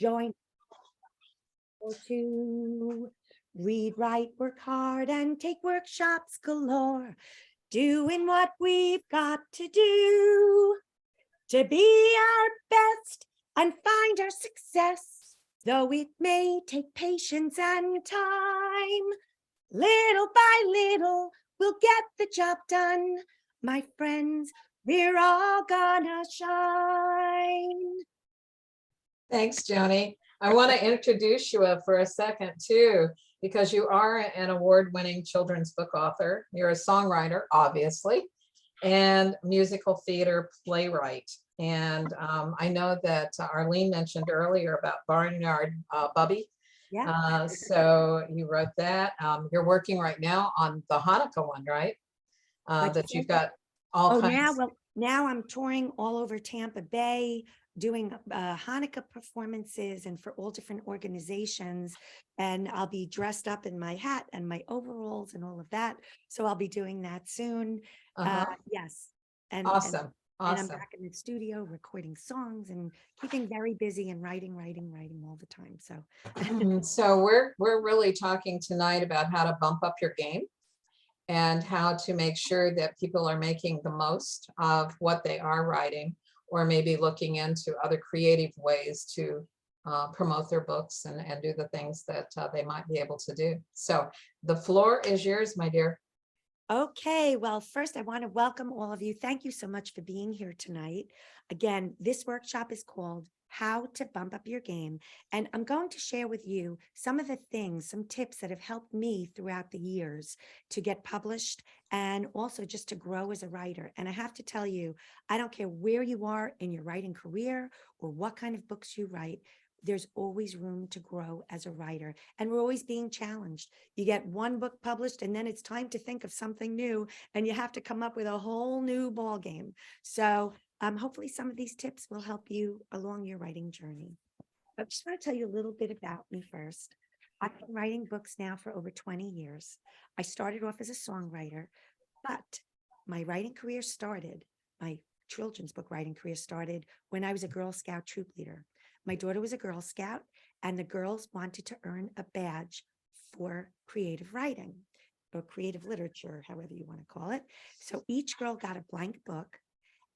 Join or two. Read, write, work hard, and take workshops galore. Doing what we've got to be our best and find our success. Though it may take patience and time, little by little, we'll get the job done. My friends, we're all gonna shine. Thanks, Joni. I want to introduce you for a second too, because you are an award-winning children's book author. You're a songwriter, obviously, and musical theater playwright. And I know that Arlene mentioned earlier about Barnyard Bubby. Yeah. So you wrote that. You're working right now on the Hanukkah one, right? That you've got all Oh, kinds. now I'm touring all over Tampa Bay, doing Hanukkah performances and for all different organizations. And I'll be dressed up in my hat and my overalls and all of that. So I'll be doing that soon. Yes. And, and, Awesome. and I'm Awesome. back in the studio recording songs and keeping very busy and writing all the time. So So we're really talking tonight about how to bump up your game and how to make sure that people are making the most of what they are writing, or maybe looking into other creative ways to promote their books and do the things that they might be able to do. So the floor is yours, my dear. okay, well, first I want to welcome all of you. Thank you so much for being here tonight. Again, this workshop is called How to Bump Up Your Game. And I'm going to share with you some of the things, some tips that have helped me throughout the years to get published and also just to grow as a writer. And I have to tell you, I don't care where you are in your writing career or what kind of books you write, there's always room to grow as a writer. And we're always being challenged. You get one book published and then it's time to think of something new and you have to come up with a whole new ball game. So hopefully some of these tips will help you along your writing journey. I just want to tell you a little bit about me first. I've been writing books now for over 20 years. I started off as a songwriter, but my writing career started, my children's book writing career started when I was a Girl Scout troop leader. My daughter was a Girl Scout, and the girls wanted to earn a badge for creative writing or creative literature, however you want to call it. So each girl got a blank book.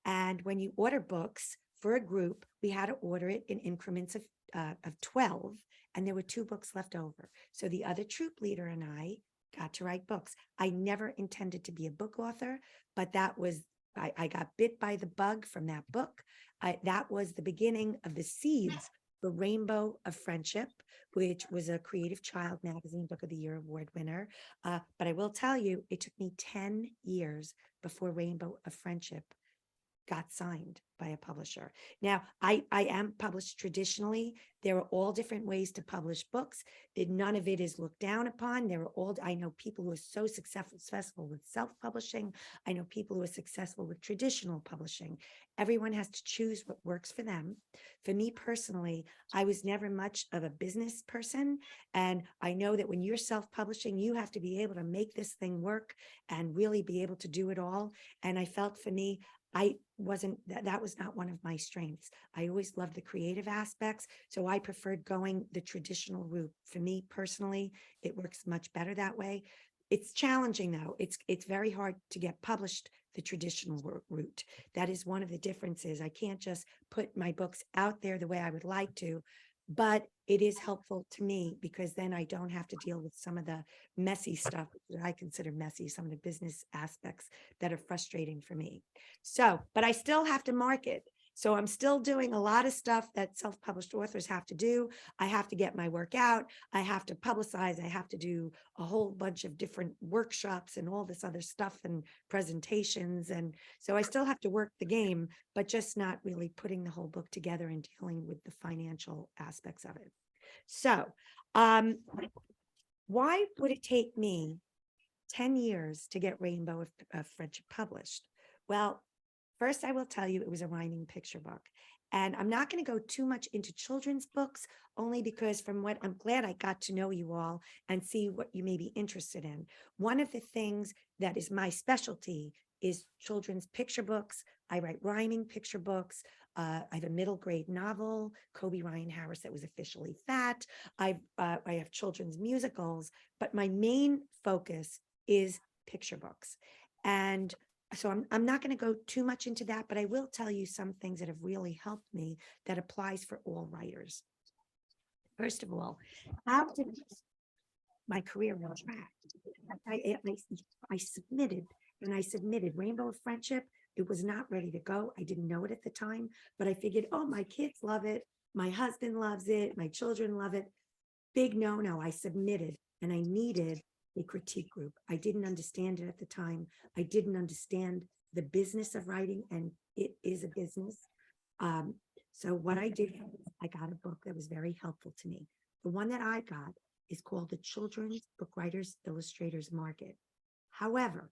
And when you order books for a group, we had to order it in increments of 12, and there were 2 books left over. So the other troop leader and I got to write books. I never intended to be a book author, but I got bit by the bug from that book. That was the beginning of the seeds for Rainbow of Friendship, which was a Creative Child Magazine Book of the Year award winner. But I will tell you, it took me 10 years before Rainbow of Friendship got signed by a publisher. Now, I am published traditionally. There are all different ways to publish books. None of it is looked down upon. I know people who are so successful with self-publishing. I know people who are successful with traditional publishing. Everyone has to choose what works for them. For me personally, I was never much of a business person. And I know that when you're self-publishing, you have to be able to make this thing work and really be able to do it all. And I felt for me, that was not one of my strengths. I always loved the creative aspects. So I preferred going the traditional route. For me personally, it works much better that way. It's challenging though. It's very hard to get published the traditional route. That is one of the differences. I can't just put my books out there the way I would like to, but it is helpful to me because then I don't have to deal with some of the messy stuff that I consider messy, some of the business aspects that are frustrating for me. So, but I still have to market. So I'm still doing a lot of stuff that self-published authors have to do. I have to get my work out. I have to publicize. I have to do a whole bunch of different workshops and all this other stuff and presentations. And so I still have to work the game, but just not really putting the whole book together and dealing with the financial aspects of it. So, why would it take me 10 years to get Rainbow of Friendship published? Well, first, I will tell you it was a rhyming picture book. And I'm not going to go too much into children's books, only because from what I'm glad I got to know you all and see what you may be interested in. One of the things that is my specialty is children's picture books. I write rhyming picture books. I have a middle grade novel, Kobe Ryan Harris, that was officially fat. I have children's musicals, but my main focus is picture books. And so I'm not going to go too much into that, but I will tell you some things that have really helped me that applies for all writers. First of all, how did my career on track? I submitted and I submitted Rainbow of Friendship. It was not ready to go. I didn't know it at the time, but I figured, oh, my kids love it. My husband loves it. My children love it. Big no. I submitted and I needed a critique group. I didn't understand it at the time. I didn't understand the business of writing, and it is a business. So what I did, I got a book that was very helpful to me. The one that I got is called the Children's Book Writers Illustrators Market. However,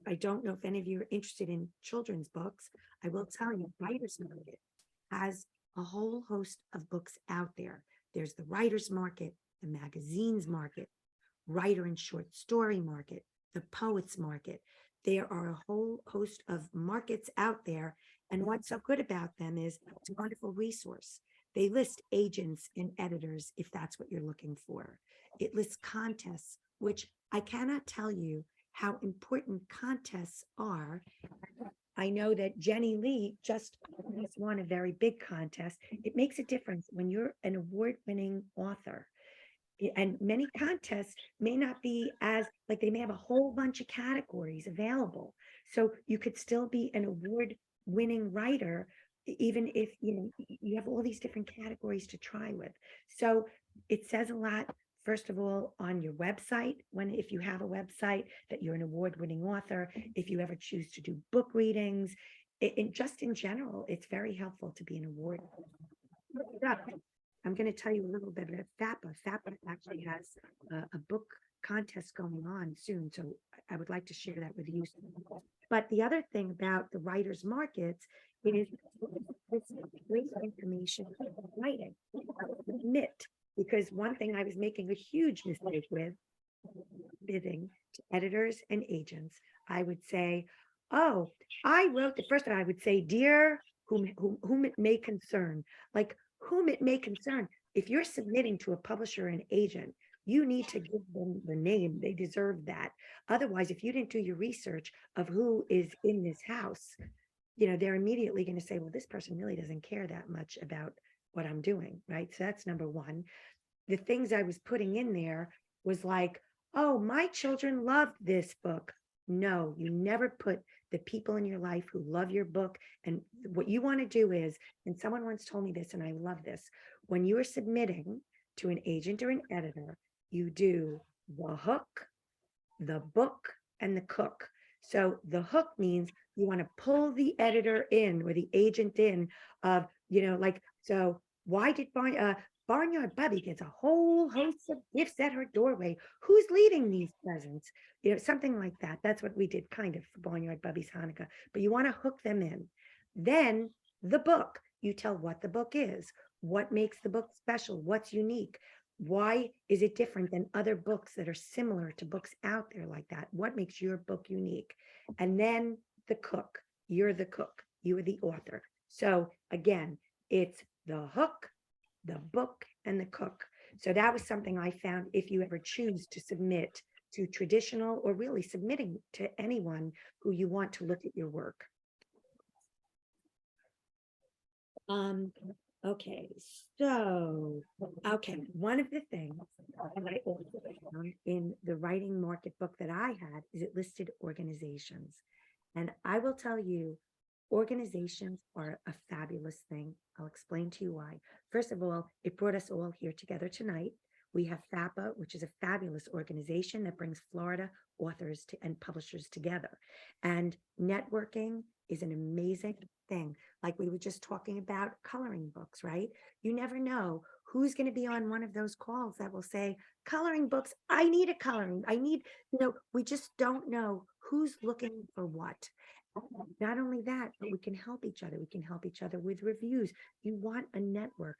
I don't know if any of you are interested in children's books. I will tell you, Writers Market has a whole host of books out there. There's the Writers Market, the Magazines Market, Writer and Short Story Market, the Poets Market. There are a whole host of markets out there. And what's so good about them is it's a wonderful resource. They list agents and editors if that's what you're looking for. It lists contests, which I cannot tell you how important contests are. I know that Jenny Lee just won a very big contest. It makes a difference when you're an award-winning author. And many contests may not be as, like, they may have a whole bunch of categories available. So you could still be an award-winning writer, even if you have all these different categories to try with. So it says a lot, first of all, on your website, if you have a website, that you're an award-winning author. If you ever choose to do book readings, just in general, it's very helpful to be an award. I'm going to tell you a little bit about FAPA. FAPA actually has a book contest going on soon, so I would like to share that with you. But the other thing about the writers' markets is this great information about writing. Admit, because one thing I was making a huge mistake with, bidding to editors and agents, I would say, oh, I wrote the first time, I would say, dear whom it may concern, like whom it may concern. If you're submitting to a publisher and agent, you need to give them the name. They deserve that. Otherwise, if you didn't do your research of who is in this house, they're immediately going to say, well, this person really doesn't care that much about what I'm doing, right? So that's number one. The things I was putting in there was like, oh, my children loved this book. No, you never put the people in your life who love your book. And what you want to do is, and someone once told me this, and I love this, when you are submitting to an agent or an editor, you do the hook, the book, and the cook. So the hook means you want to pull the editor in or the agent in of, so why did Barnyard Bubby gets a whole host of gifts at her doorway? Who's leaving these presents? Something like that. That's what we did kind of for Barnyard Bubby's Hanukkah. But you want to hook them in. Then the book, you tell what the book is, what makes the book special, what's unique. Why is it different than other books that are similar to books out there like that? What makes your book unique? And then the cook, you're the cook, you are the author. So again, it's the hook, the book, and the cook. So that was something I found if you ever choose to submit to traditional or really submitting to anyone who you want to look at your work. Okay, one of the things that I also found in the writing market book that I had is it listed organizations. And I will tell you, organizations are a fabulous thing. I'll explain to you why. First of all, it brought us all here together tonight. We have FAPA, which is a fabulous organization that brings Florida authors and publishers together. And networking is an amazing thing. Like we were just talking about coloring books, right? You never know who's going to be on one of those calls that will say, coloring books, I need a coloring. We just don't know who's looking for what. Not only that, but we can help each other. We can help each other with reviews. You want a network.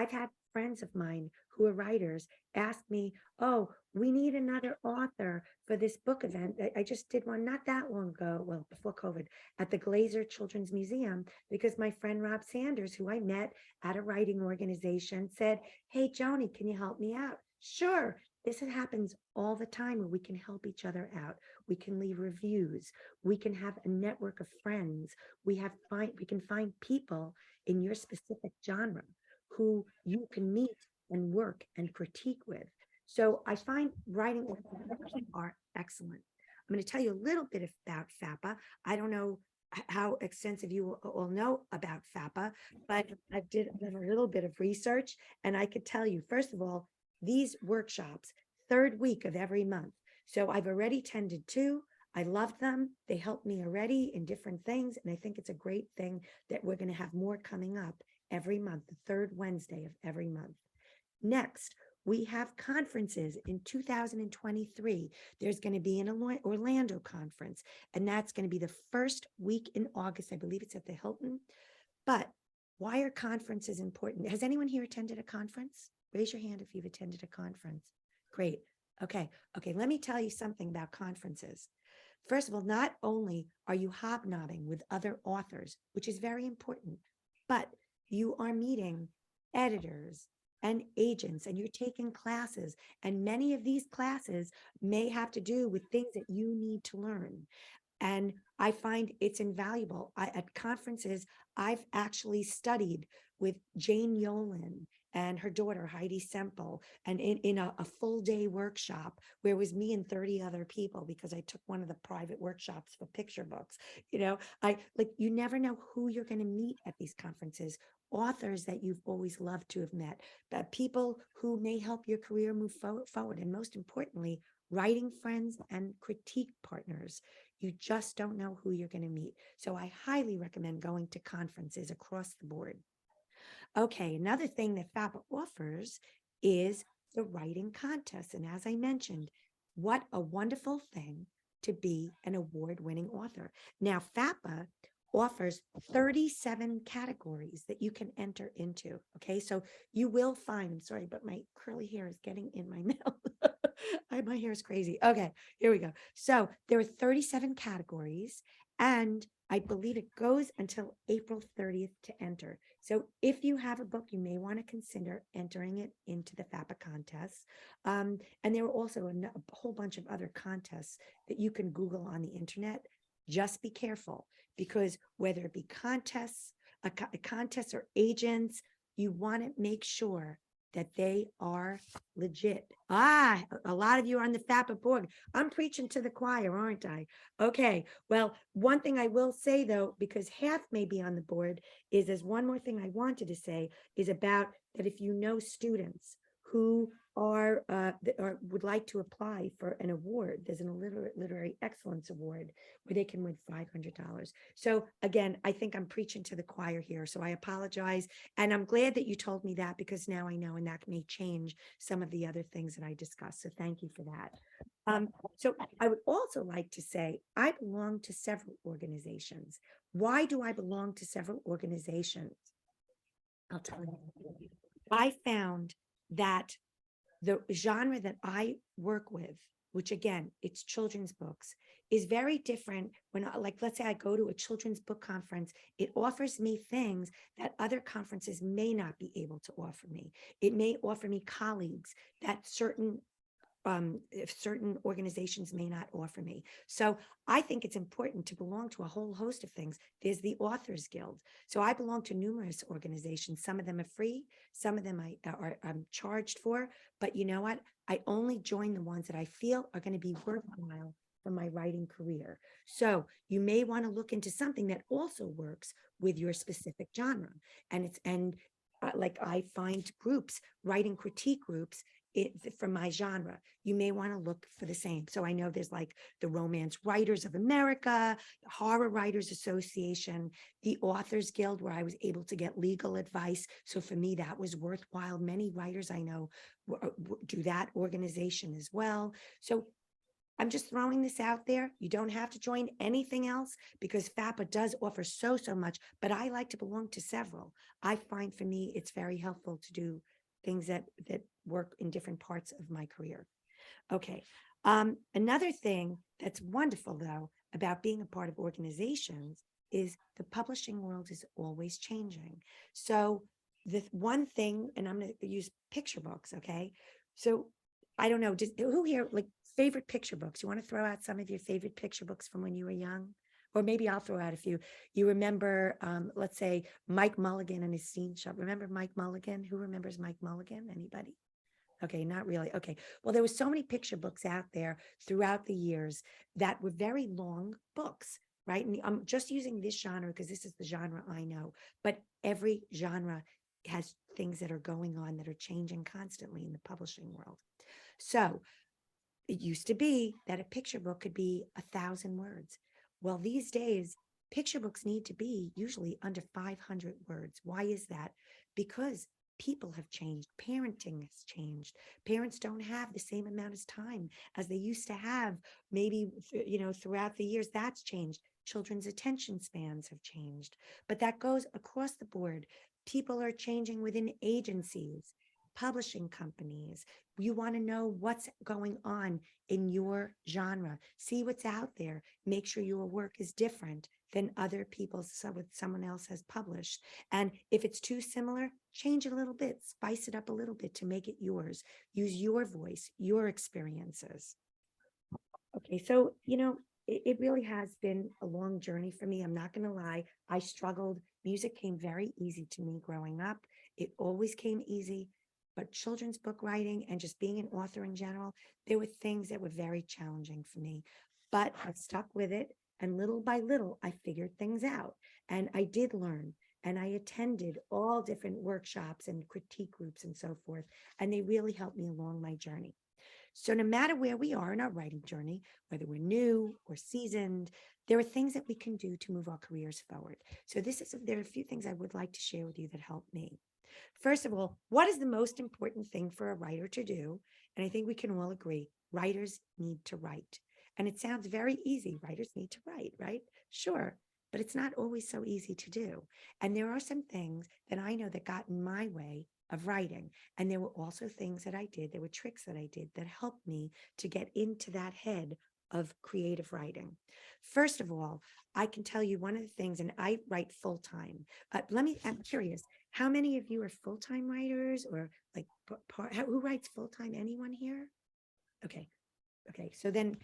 I've had friends of mine who are writers ask me, oh, we need another author for this book event. I just did one not that long ago, well, before COVID, at the Glazer Children's Museum, because my friend Rob Sanders, who I met at a writing organization, said, hey, Joni, can you help me out? Sure. This happens all the time where we can help each other out. We can leave reviews. We can have a network of friends. We can find people in your specific genre who you can meet and work and critique with. So I find writing are excellent. I'm going to tell you a little bit about FAPA. I don't know how extensive you all know about FAPA, but I've done a little bit of research, and I could tell you, first of all, these workshops, third week of every month. So I've already attended two. I love them. They help me already in different things. And I think it's a great thing that we're going to have more coming up every month, the third Wednesday of every month. Next, we have conferences in 2023. There's going to be an Orlando conference, and that's going to be the first week in August. I believe it's at the Hilton. But why are conferences important? Has anyone here attended a conference? Raise your hand if you've attended a conference. Great. Okay. Let me tell you something about conferences. First of all, not only are you hobnobbing with other authors, which is very important, but you are meeting editors and agents, and you're taking classes. And many of these classes may have to do with things that you need to learn. And I find it's invaluable. At conferences, I've actually studied with Jane Yolen and her daughter, Heidi Semple, and in a full day workshop where it was me and 30 other people, because I took one of the private workshops for picture books. You never know who you're going to meet at these conferences. Authors that you've always loved to have met, but people who may help your career move forward. And most importantly, writing friends and critique partners. You just don't know who you're going to meet. So I highly recommend going to conferences across the board. Okay, another thing that FAPA offers is the writing contest. And as I mentioned, what a wonderful thing to be an award-winning author. Now, FAPA offers 37 categories that you can enter into. Okay, so you will find, I'm sorry, but my curly hair is getting in my mouth. My hair is crazy. Okay, here we go. So there are 37 categories, and I believe it goes until April 30th to enter. So if you have a book, you may want to consider entering it into the FAPA contests. And there are also a whole bunch of other contests that you can Google on the internet. Just be careful, because whether it be contests, contests or agents, you want to make sure that they are legit. A lot of you are on the FAPA board. I'm preaching to the choir, aren't I? Okay, well, one thing I will say though, because half may be on the board, is there's one more thing I wanted to say is about that if you know students who are or would like to apply for an award, there's an literary excellence award where they can win $500. So again, I think I'm preaching to the choir here, so I apologize. And I'm glad that you told me that, because now I know, and that may change some of the other things that I discussed. So thank you for that. So I would also like to say I belong to several organizations. Why do I belong to several organizations? I'll tell you. I found that the genre that I work with, which again, it's children's books, is very different when, like, let's say I go to a children's book conference, it offers me things that other conferences may not be able to offer me. It may offer me colleagues that if certain organizations may not offer me. So I think it's important to belong to a whole host of things. There's the Authors Guild. So I belong to numerous organizations. Some of them are free. Some of them I'm charged for. But you know what? I only join the ones that I feel are going to be worthwhile for my writing career. So you may want to look into something that also works with your specific genre. Like I find groups, writing critique groups, from my genre, you may want to look for the same. So I know there's like the Romance Writers of America, Horror Writers Association, the Authors Guild, where I was able to get legal advice. So for me, that was worthwhile. Many writers I know do that organization as well. So I'm just throwing this out there. You don't have to join anything else because FAPA does offer so much, but I like to belong to several. I find for me, it's very helpful to do things that work in different parts of my career. Okay. Another thing that's wonderful though about being a part of organizations is the publishing world is always changing. So the one thing, and I'm going to use picture books. Okay. So I don't know, who here like favorite picture books? You want to throw out some of your favorite picture books from when you were young? Or maybe I'll throw out a few. You remember, let's say Mike Mulligan and his scene shop. Remember Mike Mulligan? Who remembers Mike Mulligan? Anybody? Okay, not really. Okay. Well, there were so many picture books out there throughout the years that were very long books, right? And I'm just using this genre because this is the genre I know, but every genre has things that are going on that are changing constantly in the publishing world. So it used to be that a picture book could be 1,000 words. Well, these days, picture books need to be usually under 500 words. Why is that? Because people have changed, parenting has changed. Parents don't have the same amount of time as they used to have. Maybe, throughout the years, that's changed. Children's attention spans have changed, but that goes across the board. People are changing within agencies, publishing companies. You want to know what's going on in your genre. See what's out there. Make sure your work is different than other people's, what someone else has published. And if it's too similar, change it a little bit, spice it up a little bit to make it yours. Use your voice, your experiences. Okay, so, it really has been a long journey for me. I'm not going to lie. I struggled. Music came very easy to me growing up. It always came easy. But children's book writing and just being an author in general, there were things that were very challenging for me. But I stuck with it. And little by little, I figured things out. And I did learn. And I attended all different workshops and critique groups and so forth. And they really helped me along my journey. So no matter where we are in our writing journey, whether we're new or seasoned, there are things that we can do to move our careers forward. So there are a few things I would like to share with you that helped me. First of all, what is the most important thing for a writer to do? And I think we can all agree, writers need to write. And it sounds very easy. Writers need to write, right? Sure. But it's not always so easy to do. And there are some things that I know that got in my way of writing. And there were also things that I did, there were tricks that I did that helped me to get into that head of creative writing. First of all, I can tell you one of the things, and I write full time. I'm curious, how many of you are full time writers or like who writes full time? Anyone here? Okay. Okay. So then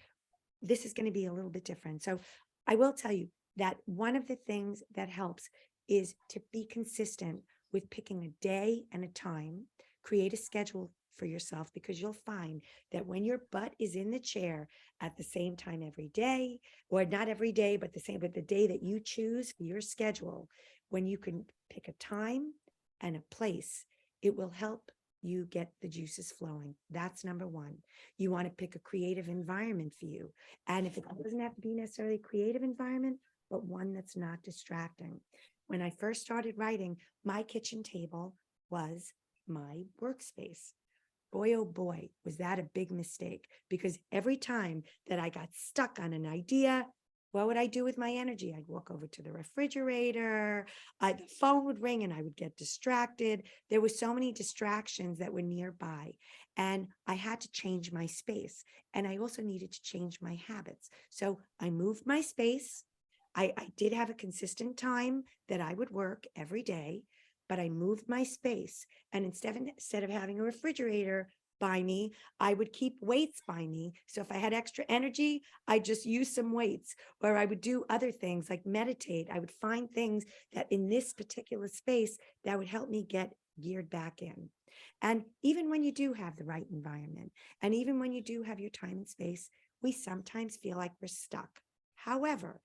this is going to be a little bit different. So I will tell you that one of the things that helps is to be consistent with picking a day and a time, create a schedule for yourself, because you'll find that when your butt is in the chair at the same time every day, or not every day, but the day that you choose for your schedule, when you can pick a time and a place, it will help you get the juices flowing. That's number one. You want to pick a creative environment for you. And if it doesn't have to be necessarily a creative environment, but one that's not distracting. When I first started writing, my kitchen table was my workspace. Boy, oh boy, was that a big mistake, because every time that I got stuck on an idea, what would I do with my energy? I'd walk over to the refrigerator, the phone would ring and I would get distracted. There were so many distractions that were nearby, and I had to change my space. And I also needed to change my habits. So I moved my space. I did have a consistent time that I would work every day, but I moved my space. And instead of having a refrigerator by me, I would keep weights by me. So if I had extra energy, I just use some weights, or I would do other things like meditate. I would find things that in this particular space that would help me get geared back in. And even when you do have the right environment, and even when you do have your time and space, we sometimes feel like we're stuck. However,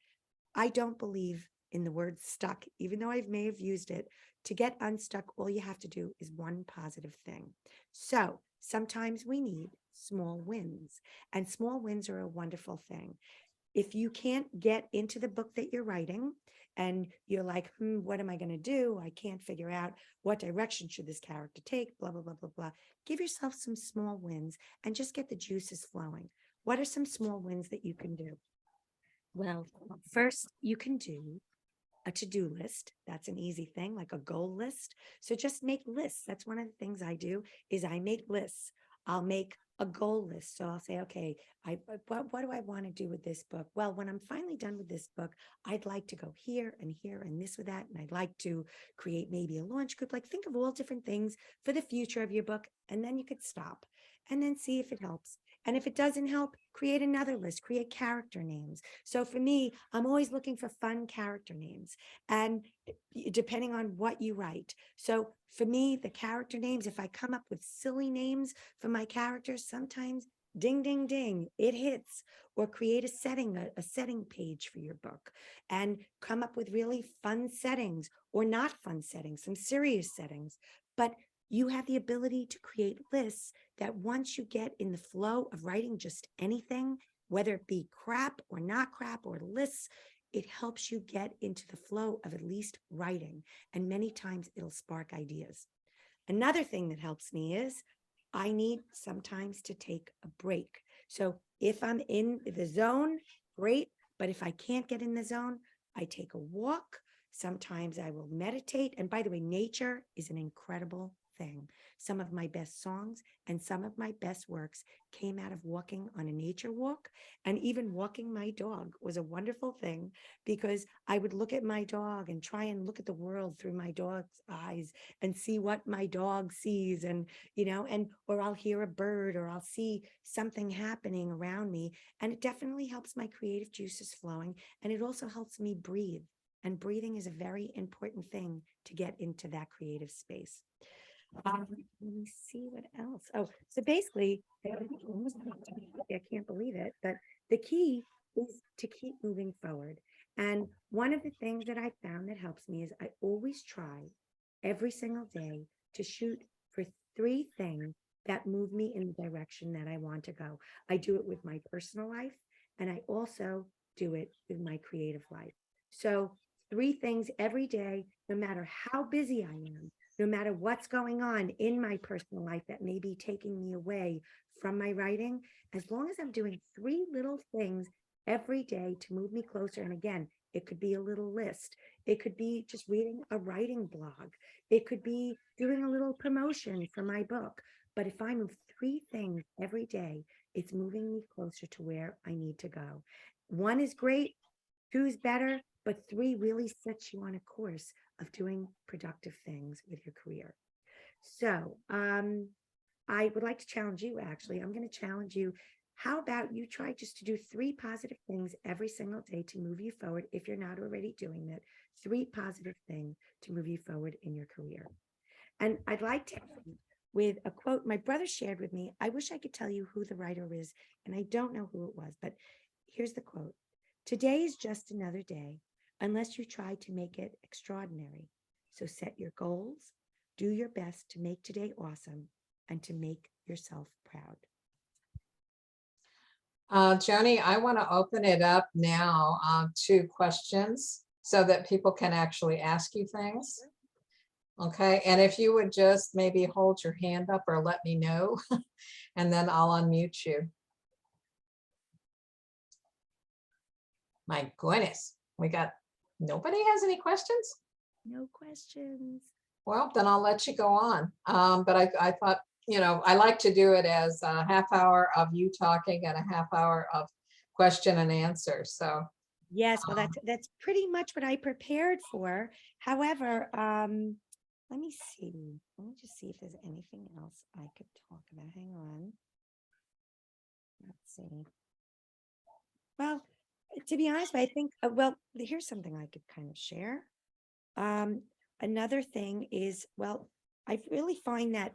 I don't believe in the word stuck, even though I may have used it. To get unstuck, all you have to do is one positive thing. So sometimes we need small wins, and small wins are a wonderful thing. If you can't get into the book that you're writing and you're like, what am I going to do? I can't figure out what direction should this character take, blah, blah, blah, blah, blah. Give yourself some small wins and just get the juices flowing. What are some small wins that you can do? Well, first, you can do a to-do list. That's an easy thing, like a goal list. So just make lists. That's one of the things I do is I make lists. I'll make a goal list. So I'll say, okay, what do I want to do with this book? Well, when I'm finally done with this book, I'd like to go here and this or that. And I'd like to create maybe a launch group. Like think of all different things for the future of your book. And then you could stop and then see if it helps. And if it doesn't help, create another list, create character names. So for me, I'm always looking for fun character names. And depending on what you write. So for me, the character names, if I come up with silly names for my characters, sometimes ding, ding, ding, it hits. Or create a setting page for your book and come up with really fun settings or not fun settings, some serious settings. But you have the ability to create lists that once you get in the flow of writing just anything, whether it be crap or not crap or lists, it helps you get into the flow of at least writing. And many times it'll spark ideas. Another thing that helps me is I need sometimes to take a break. So if I'm in the zone, great. But if I can't get in the zone, I take a walk. Sometimes I will meditate. And by the way, nature is an incredible thing. Some of my best songs and some of my best works came out of walking on a nature walk. And even walking my dog was a wonderful thing because I would look at my dog and try and look at the world through my dog's eyes and see what my dog sees. And or I'll hear a bird or I'll see something happening around me. And it definitely helps my creative juices flowing. And it also helps me breathe. And breathing is a very important thing to get into that creative space. Let me see what else. Oh, so basically, I can't believe it, but the key is to keep moving forward. And one of the things that I found that helps me is I always try every single day to shoot for three things that move me in the direction that I want to go. I do it with my personal life, and I also do it with my creative life. So, three things every day, no matter how busy I am, no matter what's going on in my personal life that may be taking me away from my writing, as long as I'm doing three little things every day to move me closer. And again, it could be a little list. It could be just reading a writing blog. It could be doing a little promotion for my book. But if I move three things every day, it's moving me closer to where I need to go. One is great, two is better, but three really sets you on a course of doing productive things with your career. So I would like to challenge you, actually. I'm going to challenge you. How about you try just to do three positive things every single day to move you forward if you're not already doing that? Three positive things to move you forward in your career. And I'd like to end with a quote my brother shared with me. I wish I could tell you who the writer is, and I don't know who it was, but here's the quote. Today is just another day, unless you try to make it extraordinary. So set your goals, do your best to make today awesome, and to make yourself proud. Joni, I want to open it up now to questions so that people can actually ask you things. Okay, and if you would just maybe hold your hand up or let me know, and then I'll unmute you. My goodness, nobody has any questions? No questions. Well, then I'll let you go on. But I thought, I like to do it as a half hour of you talking and a half hour of question and answer. So Yes, well, that's pretty much what I prepared for. However, let me see. Let me just see if there's anything else I could talk about. Hang on. Let's see. Well, to be honest, I think, well, here's something I could kind of share. Another thing is, well, I really find that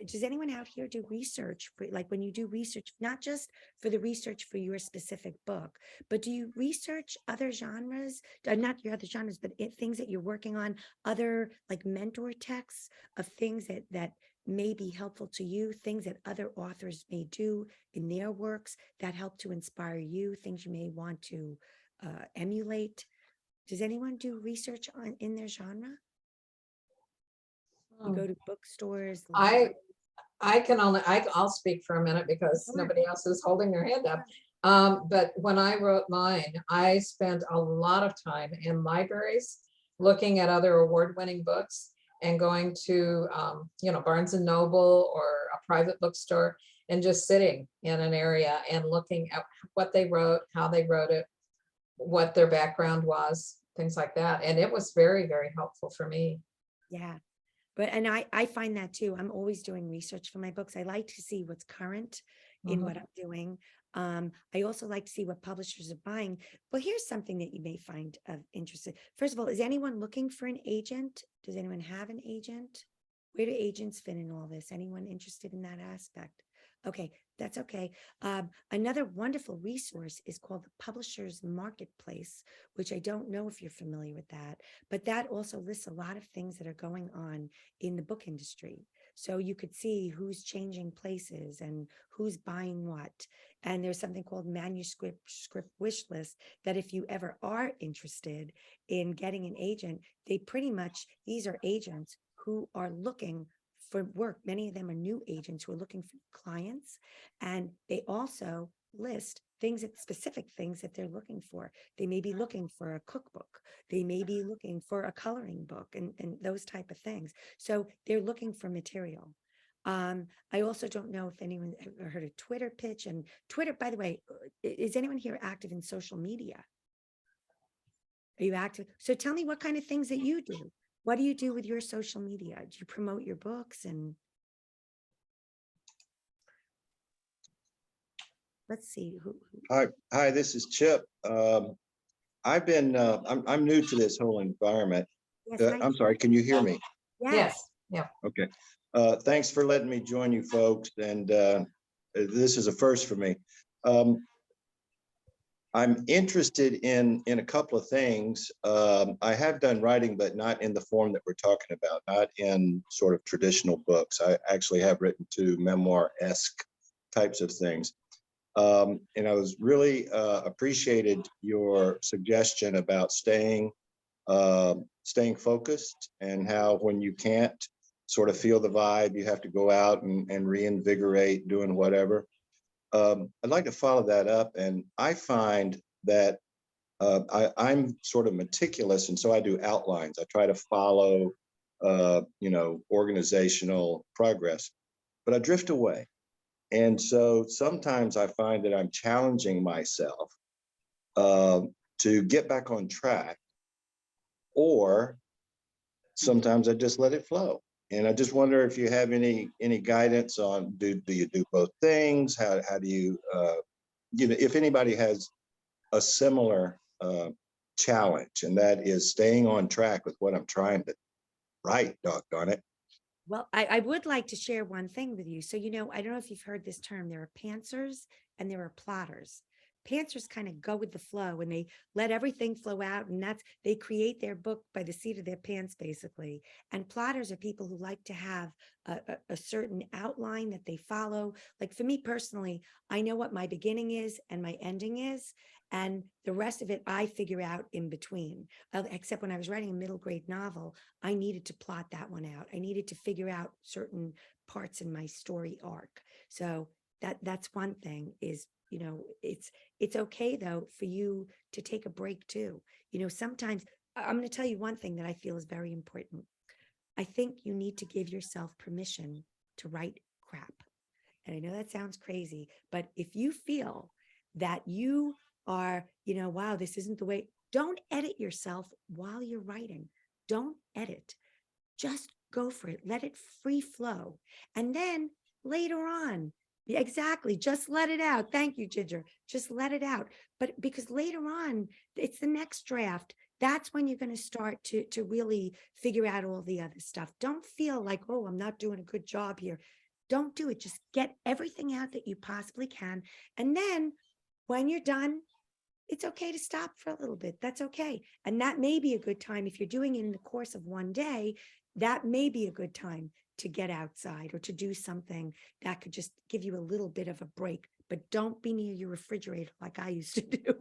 does anyone out here do research for, like when you do research, not just for the research for your specific book, but do you research other genres, not your other genres, but things that you're working on, other like mentor texts of things that may be helpful to you, things that other authors may do in their works that help to inspire you, things you may want to emulate? Does anyone do research in their genre? You go to bookstores, I libraries? I'll speak for a minute because Sure. nobody else is holding their hand up. But when I wrote mine, I spent a lot of time in libraries looking at other award-winning books and going to, Barnes and Noble or a private bookstore and just sitting in an area and looking at what they wrote, how they wrote it, what their background was, things like that. And it was very, very helpful for me. Yeah. But and I find that too. I'm always doing research for my books. I like to see what's current in Mhm. what I'm doing. I also like to see what publishers are buying. Well, here's something that you may find of interest. First of all, is anyone looking for an agent? Does anyone have an agent? Where do agents fit in all this? Anyone interested in that aspect? Okay, that's okay. Another wonderful resource is called the Publishers Marketplace, which I don't know if you're familiar with that, but that also lists a lot of things that are going on in the book industry. So you could see who's changing places and who's buying what. And there's something called manuscript script wish list that if you ever are interested in getting an agent, they pretty much, these are agents who are looking for work. Many of them are new agents who are looking for clients. And they also list things that specific things that they're looking for. They may be looking for a cookbook. They may be looking for a coloring book and those type of things. So they're looking for material. I also don't know if anyone ever heard of Twitter pitch, and Twitter, by the way, is anyone here active in social media? Are you active? So tell me what kind of things that you do. What do you do with your social media? Do you promote your books? And let's see who Hi, this is Chip. I'm new to this whole environment. yes, hi. I'm sorry, can you hear me? Yes. Yes, yeah. Okay. Thanks for letting me join you folks. And this is a first for me. I'm interested in a couple of things. I have done writing, but not in the form that we're talking about, not in sort of traditional books. I actually have written two memoir-esque types of things. And I was really appreciated your suggestion about staying focused, and how when you can't sort of feel the vibe, you have to go out and reinvigorate doing whatever. I'd like to follow that up, and I find that I'm sort of meticulous, and so I do outlines. I try to follow, organizational progress, but I drift away. And so sometimes I find that I'm challenging myself uh, to get back on track, or sometimes I just let it flow. And I just wonder if you have any guidance on, do you do both things? How do you if anybody has a similar challenge, and that is staying on track with what I'm trying to write, doggone it. Well, I would like to share one thing with you. So, I don't know if you've heard this term. There are pantsers and there are plotters. Pantsers kind of go with the flow and they let everything flow out. And they create their book by the seat of their pants, basically. And plotters are people who like to have a certain outline that they follow. Like for me personally, I know what my beginning is and my ending is. And the rest of it, I figure out in between. Except when I was writing a middle grade novel, I needed to plot that one out. I needed to figure out certain parts in my story arc. So that's one thing is, it's okay though for you to take a break too. Sometimes I'm going to tell you one thing that I feel is very important. I think you need to give yourself permission to write crap. And I know that sounds crazy, but if you feel that you are, wow, this isn't the way, don't edit yourself while you're writing. Don't edit. Just go for it. Let it free flow. And then later on, yeah, exactly. Just let it out. Thank you, Ginger. Just let it out. But because later on, it's the next draft. That's when you're going to start to really figure out all the other stuff. Don't feel like, oh, I'm not doing a good job here. Don't do it. Just get everything out that you possibly can. And then when you're done, it's okay to stop for a little bit. That's okay. And that may be a good time if you're doing it in the course of one day. That may be a good time to get outside or to do something that could just give you a little bit of a break. But don't be near your refrigerator like I used to do,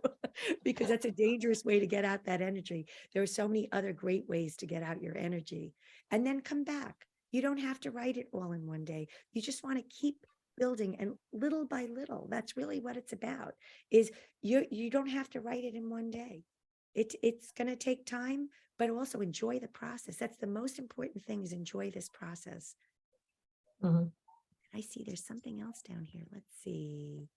because that's a dangerous way to get out that energy. There are so many other great ways to get out your energy and then come back. You don't have to write it all in one day. You just want to keep building, and little by little, that's really what it's about, is you don't have to write it in one day. It's going to take time, but also enjoy the process. That's the most important thing, is enjoy this process. Mhm. I see there's something else down here. Let's see.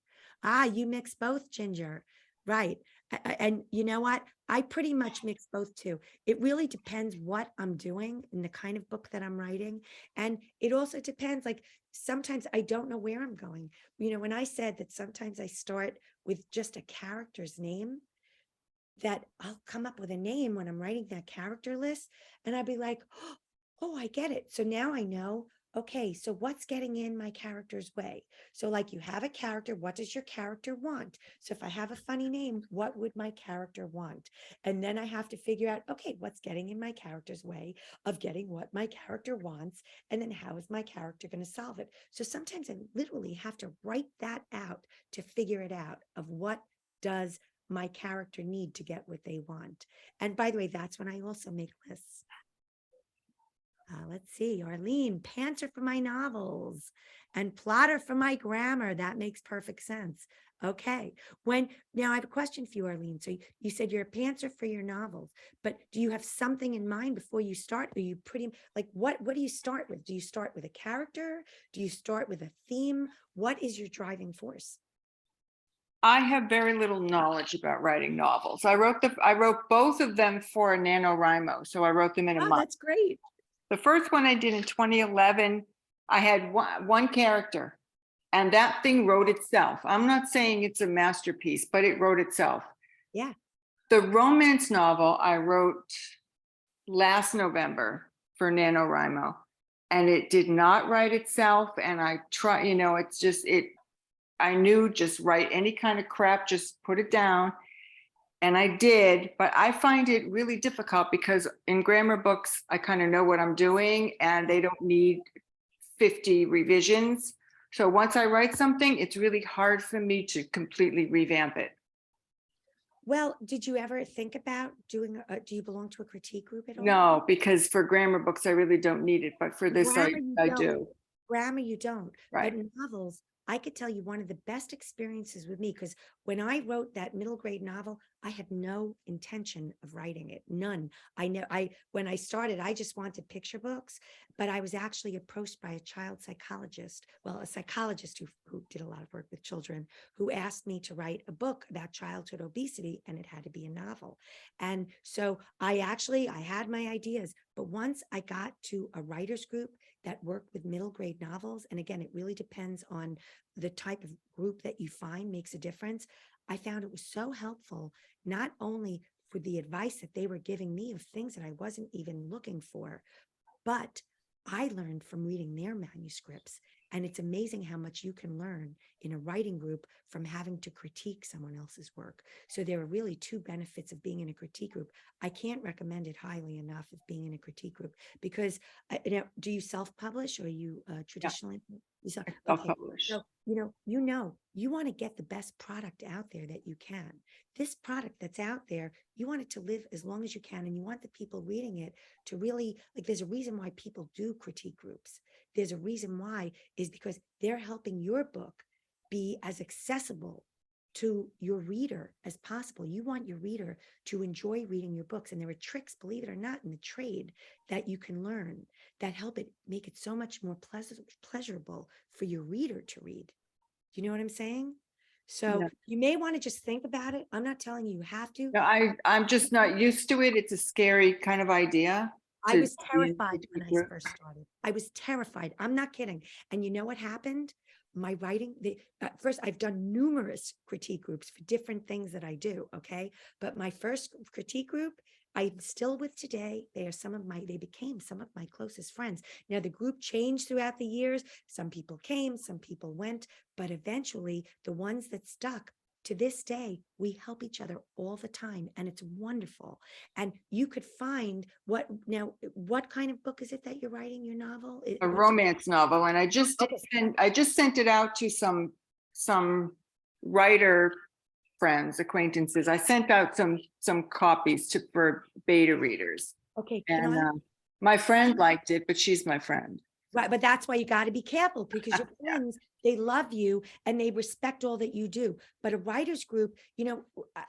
Ah, you mix both, Ginger. Right. And you know what? I pretty much mix both too. It really depends what I'm doing and the kind of book that I'm writing. And it also depends, like sometimes I don't know where I'm going. You know, when I said that sometimes I start with just a character's name, that I'll come up with a name when I'm writing that character list, and I'll be like, oh, I get it. So now I know, okay, so what's getting in my character's way? So, like, you have a character, what does your character want? So, if I have a funny name, what would my character want? And then I have to figure out, okay, what's getting in my character's way of getting what my character wants? And then how is my character going to solve it? So, sometimes I literally have to write that out to figure it out, of what does my character need to get what they want. And by the way, that's when I also make lists. Let's see, Arlene, pantser for my novels and plotter for my grammar. That makes perfect sense. Okay. Now I have a question for you, Arlene. So you said you're a pantser for your novels, but do you have something in mind before you start? Are you pretty, like, what do you start with? Do you start with a character? Do you start with a theme? What is your driving force? I have very little knowledge about writing novels. I wrote both of them for NaNoWriMo, so I wrote them in a Oh, month. that's great. The first one I did in 2011, I had one character, and that thing wrote itself. I'm not saying it's a masterpiece, but it wrote itself. Yeah. The romance novel I wrote last November for NaNoWriMo, and it did not write itself. And I try, I knew, just write any kind of crap, just put it down. And I did, but I find it really difficult because in grammar books, I kind of know what I'm doing and they don't need 50 revisions. So once I write something, it's really hard for me to completely revamp it. Well, did you ever think about do you belong to a critique group at all? No, because for grammar books, I really don't need it, but for this, Grammar, you I don't. do. Grammar, you don't. Right. But in novels, I could tell you one of the best experiences with me, because when I wrote that middle grade novel, I had no intention of writing it. None. When I started, I just wanted picture books, but I was actually approached by a child psychologist, well, a psychologist who did a lot of work with children, who asked me to write a book about childhood obesity, and it had to be a novel. And so I had my ideas, but once I got to a writer's group that work with middle grade novels, and again, it really depends on the type of group that you find makes a difference. I found it was so helpful, not only for the advice that they were giving me of things that I wasn't even looking for, but I learned from reading their manuscripts. And it's amazing how much you can learn in a writing group from having to critique someone else's work. So there are really two benefits of being in a critique group. I can't recommend it highly enough, of being in a critique group, because do you self-publish, or are you traditionally? I Okay. self-publish. So, you want to get the best product out there that you can. This product that's out there, you want it to live as long as you can. And you want the people reading it to really, like, there's a reason why people do critique groups. There's a reason why, is because they're helping your book be as accessible to your reader as possible. You want your reader to enjoy reading your books. And there are tricks, believe it or not, in the trade that you can learn that help it make it so much more pleasurable for your reader to read. You know what I'm saying? So Yeah. you may want to just think about it. I'm not telling you have to. No, I'm just not used to it. It's a scary kind of idea. I to was be in a terrified when I critique group. first started. I was terrified. I'm not kidding. And you know what happened? My writing, first, I've done numerous critique groups for different things that I do. Okay. But my first critique group, I'm still with today. They became some of my closest friends. Now, the group changed throughout the years. Some people came, some people went, but eventually the ones that stuck, to this day, we help each other all the time, and it's wonderful. And you could find what kind of book is it that you're writing, your novel? A romance novel, and I just Okay. sent it out to some writer friends, acquaintances. I sent out some copies for beta readers. Okay, And My friend liked it, but she's my friend. Right, but that's why you got to be careful because your friends, they love you and they respect all that you do. But a writers group,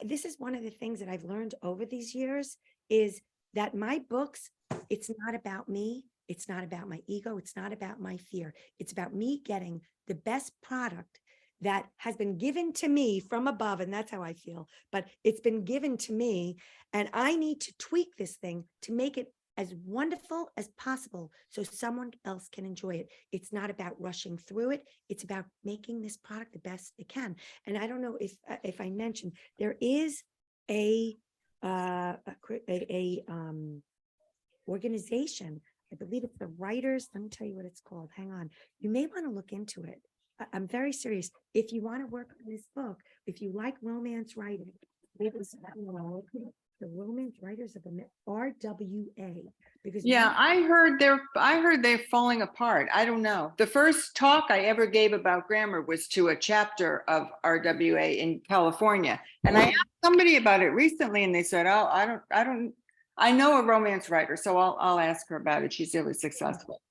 this is one of the things that I've learned over these years is that my books, it's not about me. It's not about my ego. It's not about my fear. It's about me getting the best product that has been given to me from above. And that's how I feel. But it's been given to me. And I need to tweak this thing to make it as wonderful as possible so someone else can enjoy it. It's not about rushing through it. It's about making this product the best it can. And I don't know if I mentioned, there is a organization. I believe it's the writers. Let me tell you what it's called. Hang on. You may want to look into it. I'm very serious. If you want to work on this book, if you like romance writing, it was the Romance Writers of America, RWA, because Yeah, I heard they're falling apart. I don't know. The first talk I ever gave about grammar was to a chapter of RWA in California. And I asked somebody about it recently and they said, "Oh, I know a romance writer, so I'll ask her about it. She's really successful."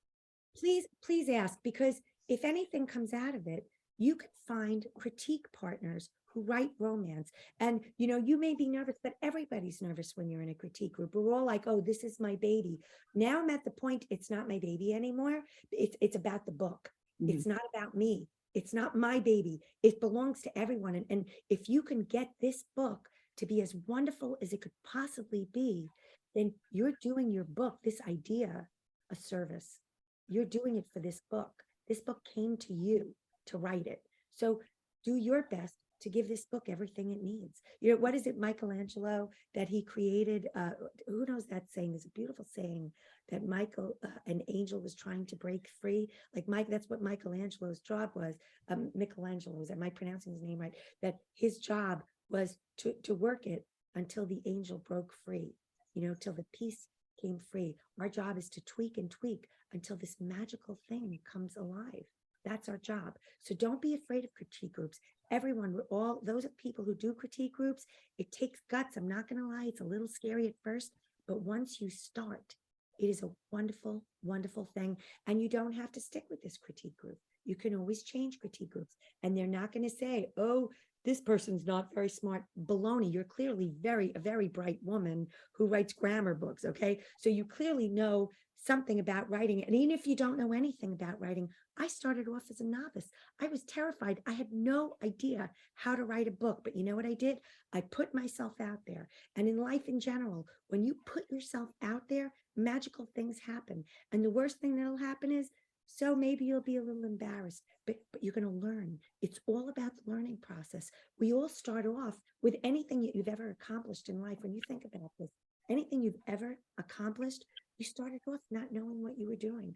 please ask, because if anything comes out of it, you could find critique partners who write romance. And you may be nervous, but everybody's nervous when you're in a critique group. We're all like, oh, this is my baby. Now I'm at the point, it's not my baby anymore. It's about the book. It's not about me. It's not my baby. It belongs to everyone. And if you can get this book to be as wonderful as it could possibly be, then you're doing your book, this idea, a service. You're doing it for this book. This book came to you to write it. So do your best to give this book everything it needs. What is it, Michelangelo, that he created? Who knows that saying? There's a beautiful saying that an angel was trying to break free. Like that's what Michelangelo's job was. Michelangelo, am I pronouncing his name right? That his job was to work it until the angel broke free, till the piece came free. Our job is to tweak and tweak until this magical thing comes alive. That's our job. So don't be afraid of critique groups. Everyone, all those people who do critique groups, it takes guts. I'm not going to lie. It's a little scary at first, but once you start, it is a wonderful, wonderful thing. And you don't have to stick with this critique group. You can always change critique groups, and they're not going to say, oh, this person's not very smart. Baloney. You're clearly a very bright woman who writes grammar books. Okay. So you clearly know something about writing. And even if you don't know anything about writing, I started off as a novice. I was terrified. I had no idea how to write a book. But you know what I did? I put myself out there. And in life in general, when you put yourself out there, magical things happen. And the worst thing that'll happen is, so maybe you'll be a little embarrassed, but you're going to learn. It's all about the learning process. We all start off with anything that you've ever accomplished in life. When you think about this, anything you've ever accomplished, you started off not knowing what you were doing.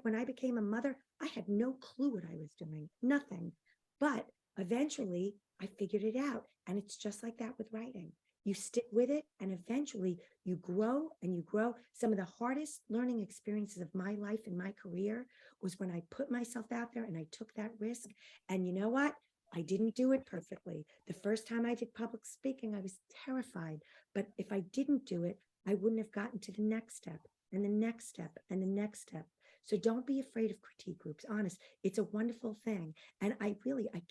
When I became a mother, I had no clue what I was doing, nothing. But eventually I figured it out. And it's just like that with writing. You stick with it, and eventually you grow and you grow. Some of the hardest learning experiences of my life and my career was when I put myself out there and I took that risk. And you know what? I didn't do it perfectly. The first time I did public speaking, I was terrified. But if I didn't do it, I wouldn't have gotten to the next step and the next step and the next step. So don't be afraid of critique groups. Honest, it's a wonderful thing. And I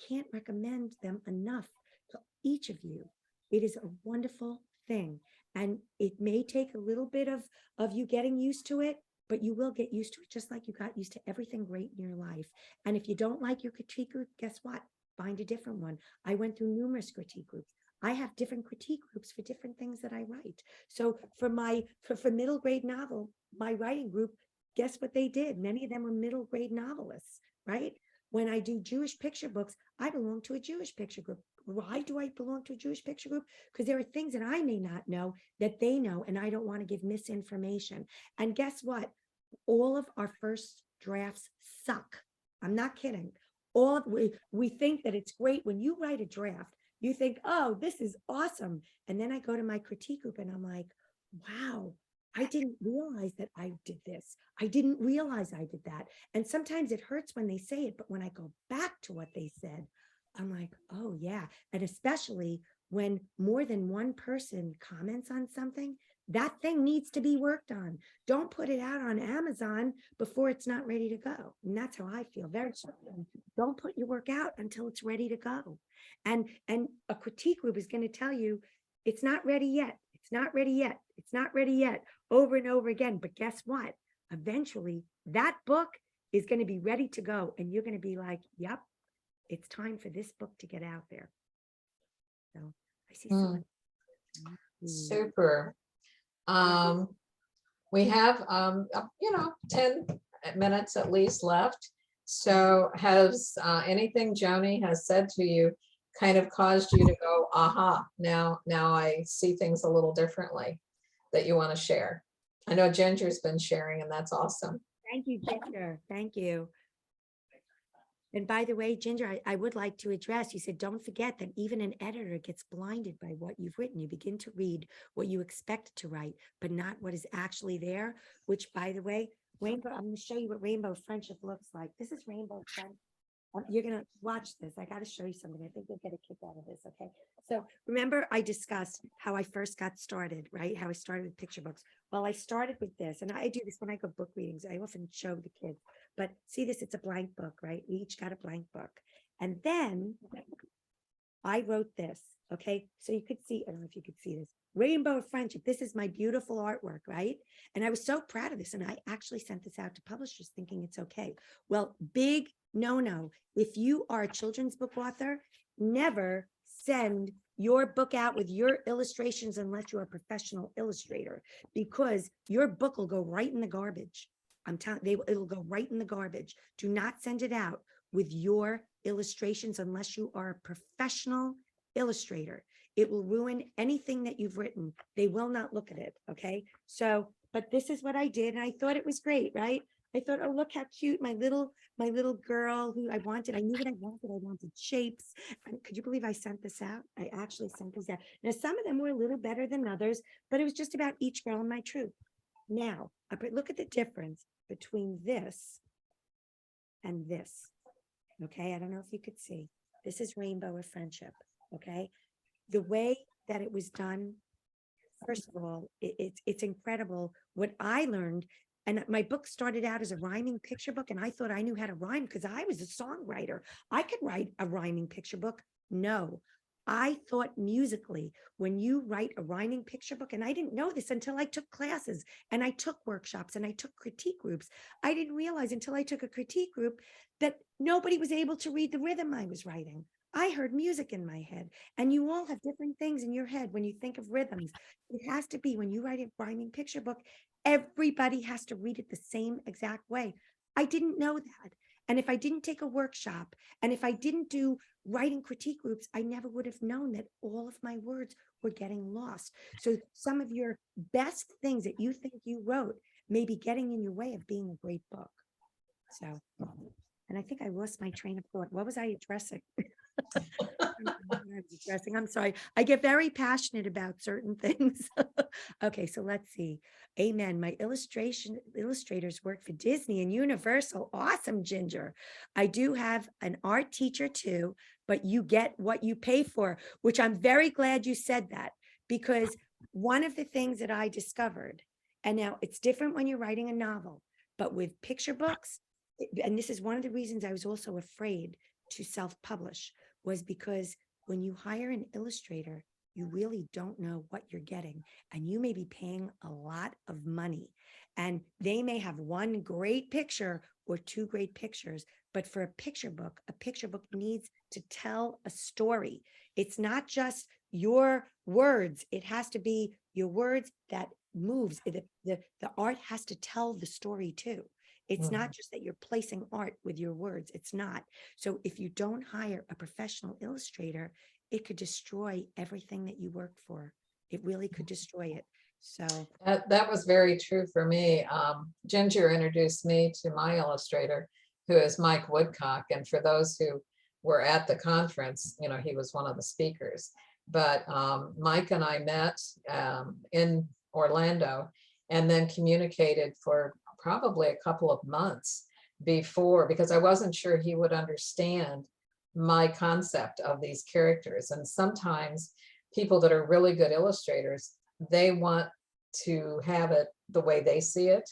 can't recommend them enough to each of you. It is a wonderful thing. And it may take a little bit of you getting used to it, but you will get used to it, just like you got used to everything great in your life. And if you don't like your critique group, guess what? Find a different one. I went through numerous critique groups. I have different critique groups for different things that I write. So for middle grade novel, my writing group, guess what they did? Many of them were middle grade novelists, right? When I do Jewish picture books, I belong to a Jewish picture group. Why do I belong to a Jewish picture group? Because there are things that I may not know that they know, and I don't want to give misinformation. And guess what? All of our first drafts suck. I'm not kidding. We think that it's great when you write a draft. You think, oh, this is awesome. And then I go to my critique group and I'm like, wow, I didn't realize that I did this. I didn't realize I did that. And sometimes it hurts when they say it, but when I go back to what they said, I'm like, oh yeah. And especially when more than one person comments on something, that thing needs to be worked on. Don't put it out on Amazon before it's not ready to go. And that's how I feel. Very certain. Don't put your work out until it's ready to go. And a critique group is going to tell you it's not ready yet. It's not ready yet. It's not ready yet, over and over again. But guess what? Eventually, that book is going to be ready to go. And you're going to be like, yep, it's time for this book to get out there. So I see someone. Super. We have, 10 minutes at least left. So has anything Joni has said to you kind of caused you to go, aha, now I see things a little differently that you want to share? I know Ginger's been sharing, and that's awesome. Thank you, Ginger. Thank you. And by the way, Ginger, I would like to address, you said, don't forget that even an editor gets blinded by what you've written. You begin to read what you expect to write, but not what is actually there, which, by the way, Rainbow, I'm going to show you what Rainbow Friendship looks like. This is Rainbow Friendship. You're going to watch this. I got to show you something. I think you'll get a kick out of this. Okay. So remember, I discussed how I first got started, right? How I started with picture books. Well, I started with this, and I do this when I go book readings. I often show the kids, but see this, it's a blank book, right? We each got a blank book. And then I wrote this. Okay. So you could see, I don't know if you could see this. Rainbow of Friendship. This is my beautiful artwork, right? And I was so proud of this. And I actually sent this out to publishers thinking it's okay. Well, big no. If you are a children's book author, never send your book out with your illustrations unless you're a professional illustrator, because your book will go right in the garbage. I'm telling you, it'll go right in the garbage. Do not send it out with your illustrations unless you are a professional illustrator. It will ruin anything that you've written. They will not look at it. Okay. So, but this is what I did. And I thought it was great, right? I thought, oh, look how cute my little girl who I wanted. I knew what I wanted. I wanted shapes. And could you believe I sent this out? I actually sent this out. Now, some of them were a little better than others, but it was just about each girl in my troop. Now, look at the difference between this and this. Okay. I don't know if you could see. This is Rainbow of Friendship. Okay. The way that it was done, first of all, it's incredible what I learned. And my book started out as a rhyming picture book, and I thought I knew how to rhyme because I was a songwriter. I could write a rhyming picture book. No, I thought musically. When you write a rhyming picture book, and I didn't know this until I took classes and I took workshops and I took critique groups. I didn't realize until I took a critique group that nobody was able to read the rhythm I was writing. I heard music in my head, and you all have different things in your head when you think of rhythms. It has to be, when you write a rhyming picture book, everybody has to read it the same exact way. I didn't know that. And if I didn't take a workshop, and if I didn't do writing critique groups, I never would have known that all of my words were getting lost. So some of your best things that you think you wrote may be getting in your way of being a great book. So, and I think I lost my train of thought. What was I addressing? I'm sorry. I get very passionate about certain things. Okay, so let's see. Amen. My illustrators work for Disney and Universal. Awesome, Ginger. I do have an art teacher too, but you get what you pay for, which I'm very glad you said that, because one of the things that I discovered, and now it's different when you're writing a novel, but with picture books, and this is one of the reasons I was also afraid to self-publish, was because when you hire an illustrator, you really don't know what you're getting, and you may be paying a lot of money, and they may have one great picture or two great pictures. But for a picture book needs to tell a story. It's not just your words. It has to be your words that moves. The art has to tell the story too. It's not just that you're placing art with your words. It's not. So if you don't hire a professional illustrator, it could destroy everything that you worked for. It really could destroy it. So that was very true for me. Ginger introduced me to my illustrator, who is Mike Woodcock. And for those who were at the conference, he was one of the speakers. But Mike and I met in Orlando, and then communicated for probably a couple of months before, because I wasn't sure he would understand my concept of these characters. And sometimes people that are really good illustrators, they want to have it the way they see it.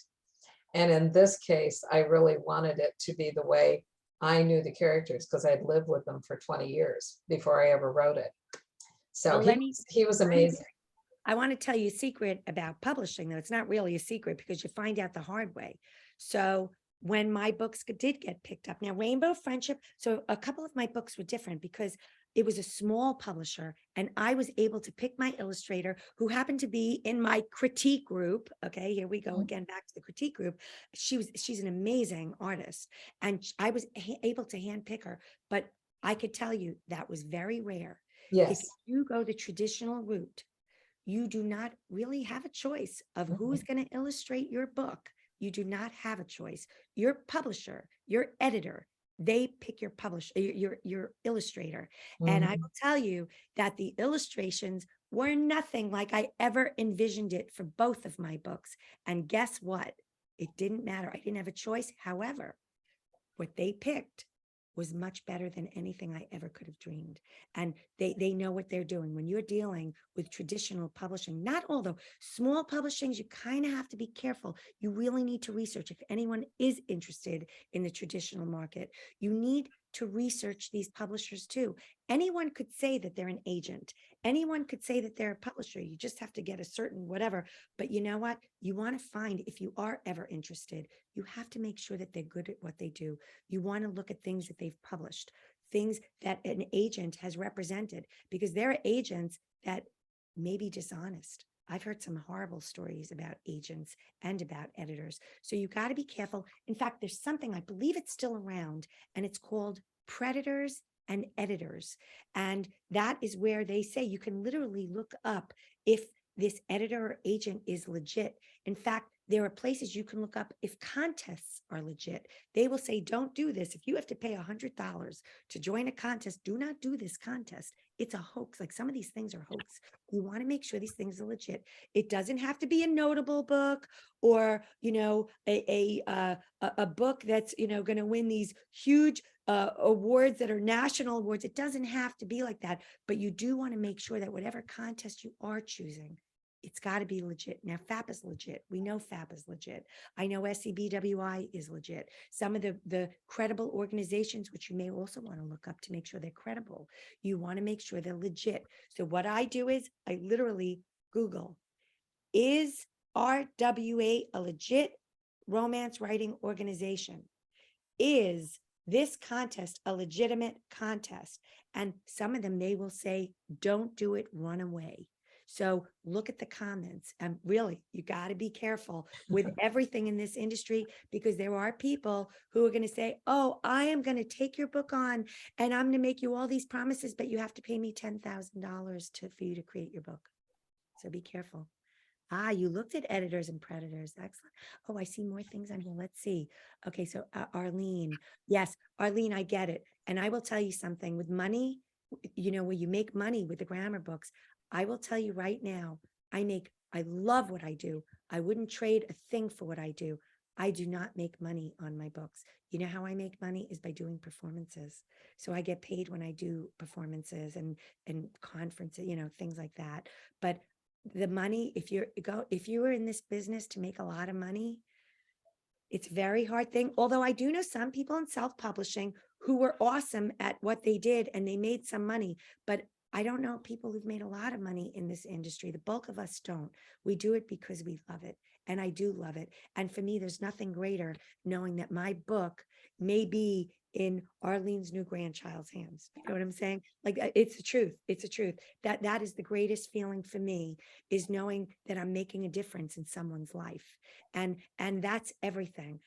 And in this case, I really wanted it to be the way I knew the characters, because I'd lived with them for 20 years before I ever wrote it. So Well, he was let me- amazing. I want to tell you a secret about publishing, though. It's not really a secret because you find out the hard way. So when my books did get picked up, now Rainbow Friendship, so a couple of my books were different because it was a small publisher and I was able to pick my illustrator who happened to be in my critique group. Okay, here we go again, back to the critique group. She's an amazing artist and I was able to handpick her, but I could tell you that was very rare. If Yes. you go the traditional route, you do not really have a choice of who's going to illustrate your book. You do not have a choice. Your publisher, your editor, they pick your publisher, your illustrator. And I Mhm. will tell you that the illustrations were nothing like I ever envisioned it for both of my books. And guess what? It didn't matter. I didn't have a choice. However, what they picked was much better than anything I ever could have dreamed. And they know what they're doing. When you're dealing with traditional publishing, not all though, small publishings, you kind of have to be careful. You really need to research. If anyone is interested in the traditional market, you need to research these publishers too. Anyone could say that they're an agent. Anyone could say that they're a publisher. You just have to get a certain whatever. But you know what? You want to find, if you are ever interested, you have to make sure that they're good at what they do. You want to look at things that they've published, things that an agent has represented, because there are agents that may be dishonest. I've heard some horrible stories about agents and about editors. So you got to be careful. In fact, there's something, I believe it's still around, and it's called Predators and Editors. And that is where they say you can literally look up if this editor or agent is legit. In fact, there are places you can look up if contests are legit. They will say, don't do this. If you have to pay $100 to join a contest, do not do this contest. It's a hoax. Like some of these things are hoax. You want to make sure these things are legit. It doesn't have to be a notable book or, a book that's, going to win these huge awards that are national awards. It doesn't have to be like that, but you do want to make sure that whatever contest you are choosing, it's got to be legit. Now, FAP is legit. We know FAP is legit. I know SCBWI is legit. Some of the credible organizations, which you may also want to look up to make sure they're credible, you want to make sure they're legit. So what I do is I literally Google, is RWA a legit romance writing organization? Is this contest a legitimate contest? And some of them, they will say, don't do it, run away. So look at the comments. And really, you got to be careful with everything in this industry, because there are people who are going to say, oh, I am going to take your book on and I'm going to make you all these promises, but you have to pay me $10,000 for you to create your book. So be careful. Ah, you looked at editors and predators. Excellent. Oh, I see more things on here. Let's see. Okay, so Arlene. Yes, Arlene, I get it. And I will tell you something with money, where you make money with the grammar books. I will tell you right now, I love what I do. I wouldn't trade a thing for what I do. I do not make money on my books. You know how I make money is by doing performances. So I get paid when I do performances and conferences, things like that. But the money, if you were in this business to make a lot of money, it's a very hard thing. Although I do know some people in self-publishing who were awesome at what they did and they made some money, but I don't know people who've made a lot of money in this industry. The bulk of us don't. We do it because we love it. And I do love it. And for me, there's nothing greater knowing that my book may be in Arlene's new grandchild's hands. You know what I'm saying? Like it's the truth. It's the truth. That is the greatest feeling for me, is knowing that I'm making a difference in someone's life. And that's everything.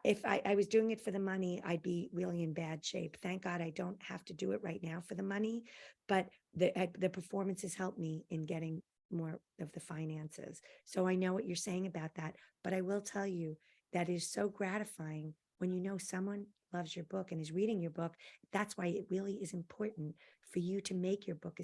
If I was doing it for the money, I'd be really in bad shape. Thank God I don't have to do it right now for the money, but the performances help me in getting more of the finances. So I know what you're saying about that, but I will tell you that is so gratifying when you know someone loves your book and is reading your book. That's why it really is important for you to make your book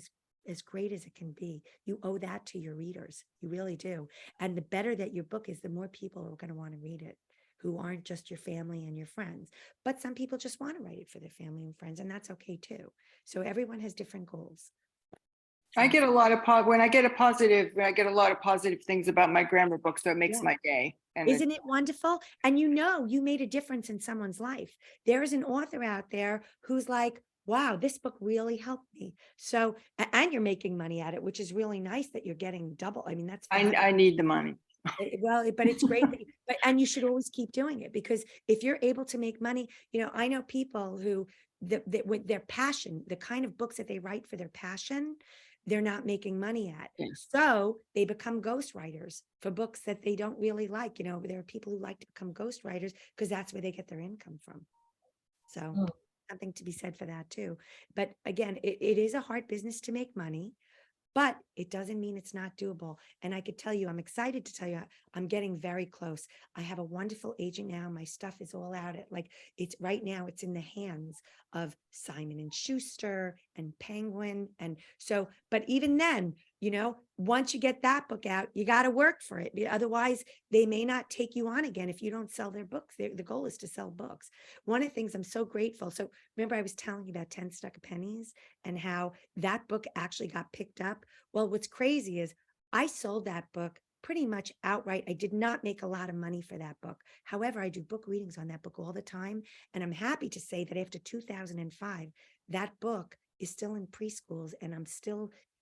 as great as it can be. You owe that to your readers. You really do. And the better that your book is, the more people are going to want to read it, who aren't just your family and your friends. But some people just want to write it for their family and friends, and that's okay too. So everyone has different goals. I get a lot of when I get a lot of positive things about my grammar book, so it makes Yeah. my day. And Isn't it wonderful? And you made a difference in someone's life. There is an author out there who's like, wow, this book really helped me. So, and you're making money at it, which is really nice that you're getting double. I mean, that's fabulous. I need the money. Well, but it's great and you should always keep doing it, because if you're able to make money, I know people who with their passion, the kind of books that they write for their passion, they're not making money at. Yes. So they become ghostwriters for books that they don't really like. There are people who like to become ghostwriters because that's where they get their income from. So Mm. something to be said for that too. But again, it is a hard business to make money, but it doesn't mean it's not doable. And I could tell you, I'm excited to tell you, I'm getting very close. I have a wonderful agent now. My stuff is all out. It's right now, it's in the hands of Simon and Schuster and Penguin. And so, but even then, once you get that book out, you got to work for it. Otherwise, they may not take you on again if you don't sell their books. The goal is to sell books. One of the things I'm so grateful. So remember, I was telling you about 10 Stuck Pennies and how that book actually got picked up. Well, what's crazy is I sold that book pretty much outright. I did not make a lot of money for that book. However, I do book readings on that book all the time. And I'm happy to say that after 2005, that book is still in preschools and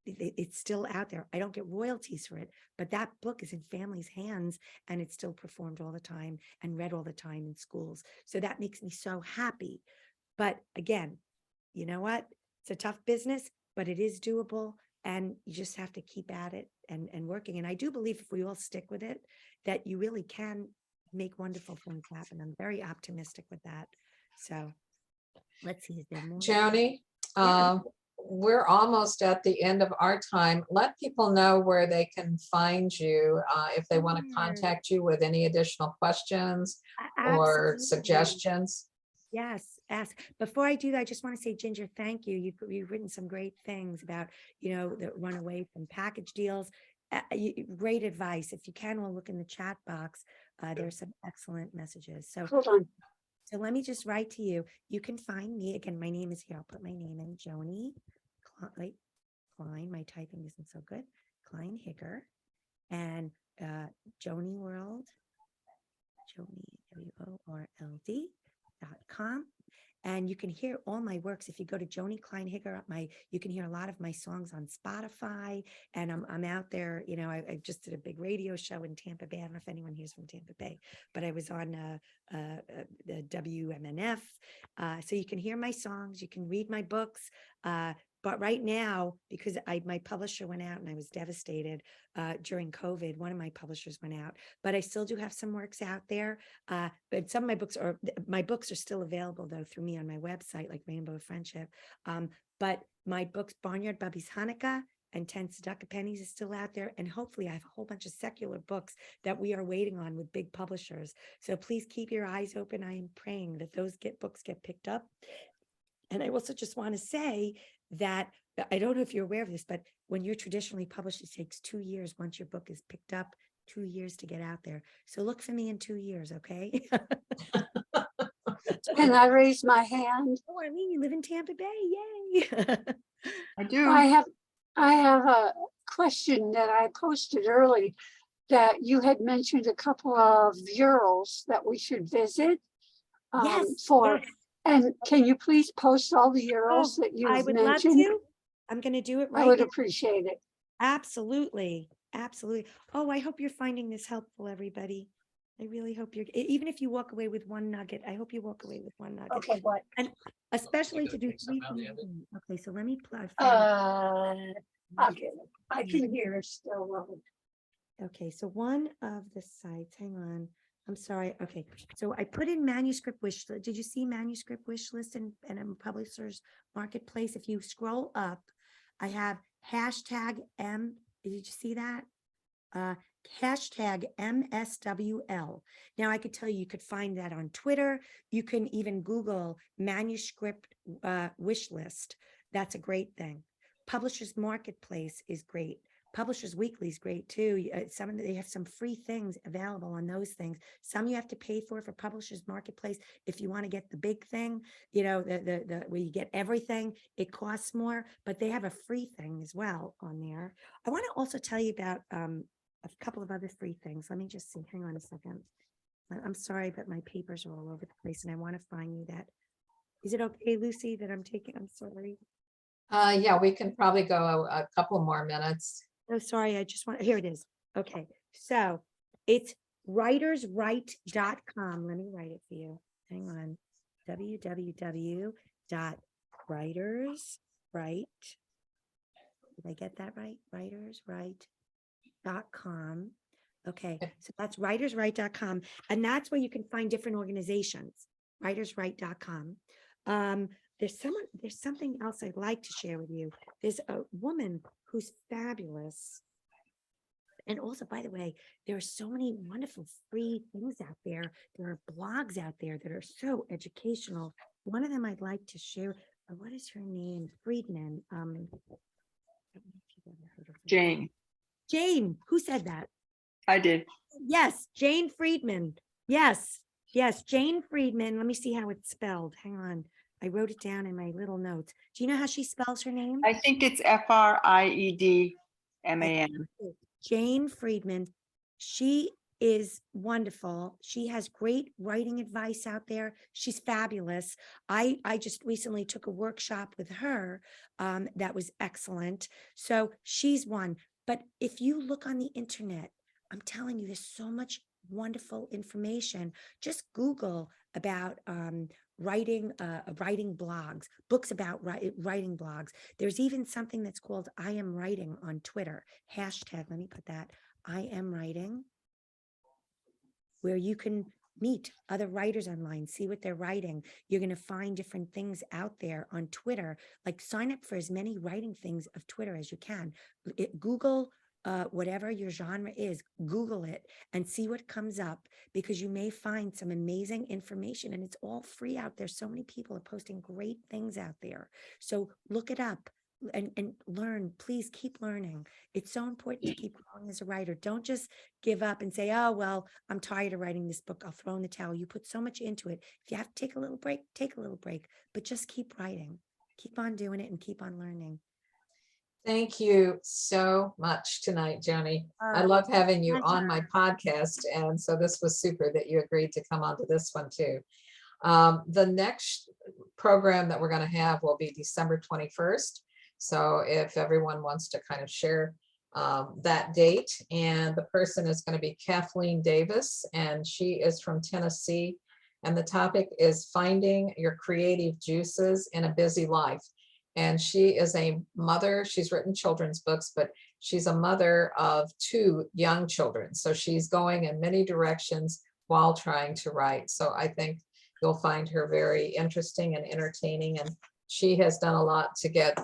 it's still out there. I don't get royalties for it, but that book is in families' hands and it's still performed all the time and read all the time in schools. So that makes me so happy. But again, you know what? It's a tough business, but it is doable. And you just have to keep at it and working. And I do believe if we all stick with it, that you really can make wonderful things happen. I'm very optimistic with that. So let's see, is there more? Joni, Yeah. we're almost at the end of our time. Let people know where they can find you if they want to Sure. contact you with any additional questions or Absolutely. suggestions. Yes, ask. Before I do that, I just want to say, Ginger, thank you. You've written some great things about, the runaway from package deals. Great advice. If you can, we'll look in the chat box. There's some excellent messages. So Hold on. So let me just write to you. You can find me again. My name is here. I'll put my name in, Joni Klein. My typing isn't so good. Klein-Higger, and Joni World, Joni WORLD.com. And you can hear all my works. If you go to Joni Klein-Higger, you can hear a lot of my songs on Spotify. And I'm out there, I just did a big radio show in Tampa Bay. I don't know if anyone here's from Tampa Bay, but I was on the WMNF. So you can hear my songs, you can read my books. But right now, because my publisher went out and I was devastated during COVID, one of my publishers went out, but I still do have some works out there. But some of my books are still available though through me on my website, like Rainbow of Friendship. But my books, Barnyard Bubby's Hanukkah and 10 Stuck Pennies, is still out there. And hopefully I have a whole bunch of secular books that we are waiting on with big publishers. So please keep your eyes open. I am praying that those books get picked up. And I also just want to say that I don't know if you're aware of this, but when you're traditionally published, it takes 2 years once your book is picked up, 2 years to get out there. So look for me in 2 years, okay? Can I raise my hand? Oh, I mean, you live in Tampa Bay, yay! I do. I have a question that I posted early, that you had mentioned a couple of murals that we should visit Yes, for. yes. And can you please post all the murals that I you've would love mentioned? to. I'm going to do it I right would now. appreciate it. Absolutely. Absolutely. Oh, I hope you're finding this helpful, everybody. I really hope even if you walk away with one nugget, I hope you walk away with one nugget. Okay, what? And especially to do 3 things. Okay, so let me plug. I can hear it still well. Okay, so one of the sites, hang on. I'm sorry. Okay, so I put in manuscript wish list. Did you see manuscript wish list and publisher's marketplace? If you scroll up, I have hashtag M. Did you see that? Hashtag MSWL. Now I could tell you could find that on Twitter. You can even Google manuscript wish list. That's a great thing. Publishers Marketplace is great. Publishers Weekly is great too. Some of they have some free things available on those things. Some you have to pay for Publishers Marketplace. If you want to get the big thing, the where you get everything, it costs more, but they have a free thing as well on there. I want to also tell you about a couple of other free things. Let me just see. Hang on a second. I'm sorry, but my papers are all over the place and I want to find you that. Is it okay, Lucy, that I'm taking? I'm sorry. Yeah, we can probably go a couple more minutes. Oh, sorry. I just want, here it is. Okay. So it's writerswrite.com. Let me write it for you. Hang on. www.writerswrite. Did I get that right? writerswrite.com. Okay. So that's writerswrite.com. And that's where you can find different organizations. writerswrite.com. There's something else I'd like to share with you. There's a woman who's fabulous. And also, by the way, there are so many wonderful free things out there. There are blogs out there that are so educational. One of them I'd like to share. What is her name? Friedman. I don't know if you've ever heard of her. Jane, Jane. Who said that? I did. Yes, Jane Friedman. Yes, Jane Friedman. Let me see how it's spelled. Hang on. I wrote it down in my little notes. Do you know how she spells her name? I think it's Friedman. Jane Friedman. She is wonderful. She has great writing advice out there. She's fabulous. I just recently took a workshop with her that was excellent. So she's one. But if you look on the internet, I'm telling you, there's so much wonderful information. Just Google about writing blogs, books about writing blogs. There's even something that's called I Am Writing on Twitter. Hashtag, let me put that, I Am Writing, where you can meet other writers online, see what they're writing. You're going to find different things out there on Twitter. Like, sign up for as many writing things of Twitter as you can. Google whatever your genre is, Google it and see what comes up, because you may find some amazing information, and it's all free out there. So many people are posting great things out there. So look it up and learn. Please keep learning. It's so important to keep growing as a writer. Don't just give up and say, oh, well, I'm tired of writing this book, I'll throw in the towel. You put so much into it. If you have to take a little break, take a little break, but just keep writing, keep on doing it, and keep on learning. Thank you so much tonight, Joni. I love having you on my podcast. And so this was super that you agreed to come onto this one too. The next program that we're going to have will be December 21st. So if everyone wants to kind of share that date, and the person is going to be Kathleen Davis, and she is from Tennessee. And the topic is finding your creative juices in a busy life. And she is a mother. She's written children's books, but she's a mother of 2 young children. So she's going in many directions while trying to write. So I think you'll find her very interesting and entertaining. And she has done a lot to get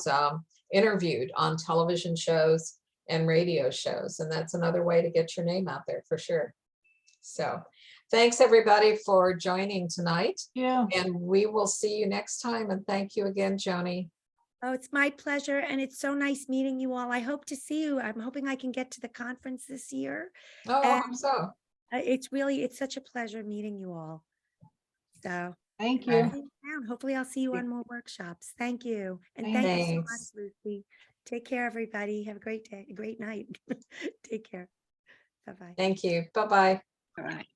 interviewed on television shows and radio shows. And that's another way to get your name out there for sure. So thanks everybody for joining tonight. Yeah. And we will see you next time. And thank you again, Joni. Oh, it's my pleasure. And it's so nice meeting you all. I hope to see you. I'm hoping I can get to the conference this year. Oh, I hope so. It's such a pleasure meeting you all. So Thank Okay. you. hopefully I'll see you on more workshops. Thank you. And thank you so much, Thanks. Lucy. Take care, everybody. Have a great day, a great night. Take care. Bye-bye. Thank you. Bye-bye. All right.